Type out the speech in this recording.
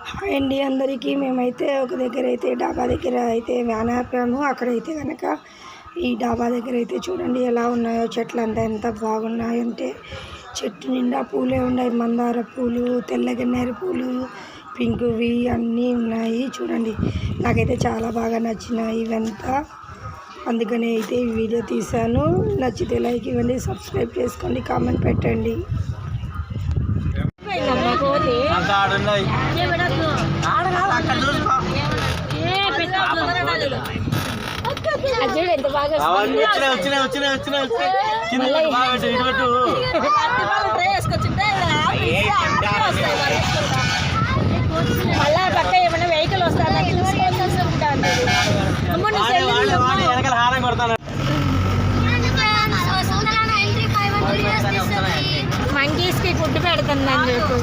Hi అండి అందరికీ. మేమైతే ఒక దగ్గర అయితే డాబా దగ్గర అయితే వ్యాన్ ఆపాము. అక్కడైతే కనుక ఈ డాబా దగ్గర అయితే చూడండి ఎలా ఉన్నాయో చెట్లు అంతా ఎంత బాగున్నాయంటే చెట్టు నిండా పూలే ఉన్నాయి. మందార పూలు, తెల్లగన్నేరు పూలు, పింకువి అన్నీ ఉన్నాయి. చూడండి నాకైతే చాలా బాగా నచ్చినాయి ఇవంతా. అందుకని అయితే ఈ వీడియో తీశాను. నచ్చితే లైక్ ఇవ్వండి, సబ్స్క్రైబ్ చేసుకోండి, కామెంట్ పెట్టండి. ఎంత బాగా మళ్ళా పక్క ఏమైనా వెహికల్ వస్తారా చూసుకుంటాను. మంకీస్ కి ఫుడ్ పెడుతుందని చెప్పి